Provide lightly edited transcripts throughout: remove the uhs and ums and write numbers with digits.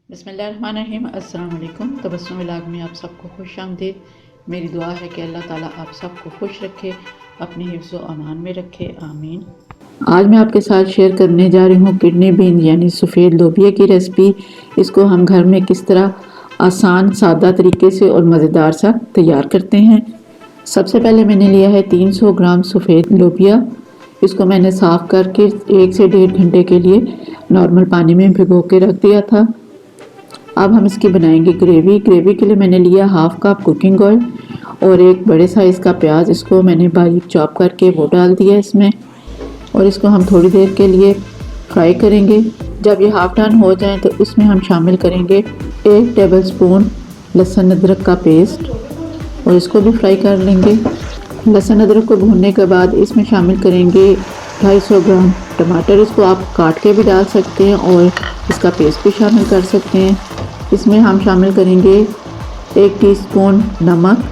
बिस्मिल्लाहिर्रहमानिर्रहीम। अस्सलाम वालेकुम। तबस्सुम व्लॉग में आप सबको खुश आमदीद। मेरी दुआ है कि अल्लाह ताला आप सबको खुश रखे, अपने हिफ्ज़ व अमान में रखे, आमीन। आज मैं आपके साथ शेयर करने जा रही हूँ किडनी बीन यानी सफ़ेद लोबिया की रेसिपी। इसको हम घर में किस तरह आसान सादा तरीके से और मज़ेदार सा तैयार करते हैं। सबसे पहले मैंने लिया है 300 ग्राम सफ़ेद लोबिया। इसको मैंने साफ़ करके 1 से 1.5 घंटे के लिए नॉर्मल पानी में भिगो के रख दिया था। अब हम इसकी बनाएंगे ग्रेवी। ग्रेवी के लिए मैंने लिया 1/2 कप कुकिंग ऑयल और एक बड़े साइज़ का प्याज। इसको मैंने बारीक चॉप करके वो डाल दिया इसमें और इसको हम थोड़ी देर के लिए फ्राई करेंगे। जब ये हाफ डन हो जाए तो इसमें हम शामिल करेंगे 1 टेबलस्पून लहसुन अदरक का पेस्ट और इसको भी फ्राई कर लेंगे। लहसुन अदरक को भूनने के बाद इसमें शामिल करेंगे 250 ग्राम टमाटर। इसको आप काट के भी डाल सकते हैं और इसका पेस्ट भी शामिल कर सकते हैं। इसमें हम शामिल करेंगे 1 टीस्पून नमक,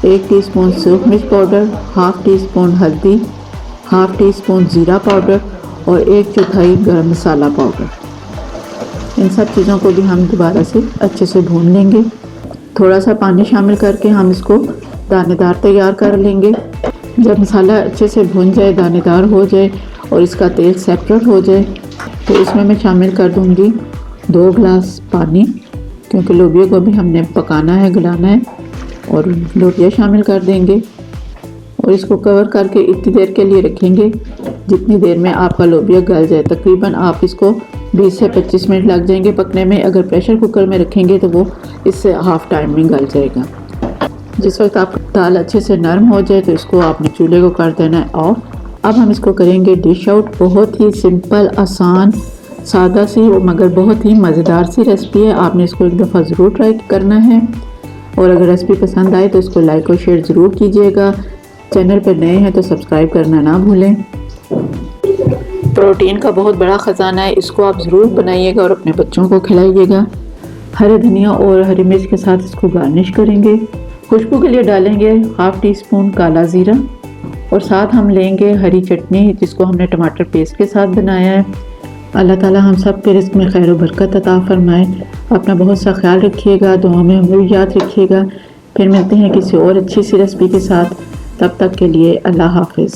1 टीस्पून सूरख मिर्च पाउडर, हाफ़ टीस्पून हल्दी, हाफ़ टीस्पून ज़ीरा पाउडर और 1/4 गरम मसाला पाउडर। इन सब चीज़ों को भी हम दोबारा से अच्छे से भून लेंगे। थोड़ा सा पानी शामिल करके हम इसको दानेदार तैयार कर लेंगे। जब मसाला अच्छे से भून जाए, दानेदार हो जाए और इसका तेल सेपरेट हो जाए तो इसमें मैं शामिल कर दूंगी 2 गिलास पानी, क्योंकि लोबिया को भी हमने पकाना है, गलाना है। और लोबिया शामिल कर देंगे और इसको कवर करके इतनी देर के लिए रखेंगे जितनी देर में आपका लोबिया गल जाए। तकरीबन आप इसको 20 से 25 मिनट लग जाएंगे पकने में। अगर प्रेशर कुकर में रखेंगे तो वो इससे हाफ़ टाइम में गल जाएगा। जिस वक्त आपका दाल अच्छे से नरम हो जाए तो इसको आपने चूल्हे को कर देना है ऑफ। अब हम इसको करेंगे डिश आउट। बहुत ही सिंपल, आसान, सादा सी मगर बहुत ही मज़ेदार सी रेसिपी है। आपने इसको एक दफ़ा ज़रूर ट्राई करना है और अगर रेसिपी पसंद आए तो इसको लाइक और शेयर ज़रूर कीजिएगा। चैनल पर नए हैं तो सब्सक्राइब करना ना भूलें। प्रोटीन का बहुत बड़ा ख़जाना है, इसको आप ज़रूर बनाइएगा और अपने बच्चों को खिलाइएगा। हरे धनिया और हरी मिर्च के साथ इसको गार्निश करेंगे। खुशबू के लिए डालेंगे हाफ़ टीस्पून काला ज़ीरा और साथ हम लेंगे हरी चटनी जिसको हमने टमाटर पेस्ट के साथ बनाया है। अल्लाह ताला हम सब के रिज़्क़ में खैर व बरकत अता फ़रमाए। अपना बहुत सा ख्याल रखिएगा, दुआ में हमें भी याद रखिएगा। फिर मिलते हैं किसी और अच्छी सी रेसिपी के साथ। तब तक के लिए अल्लाह हाफ़िज़।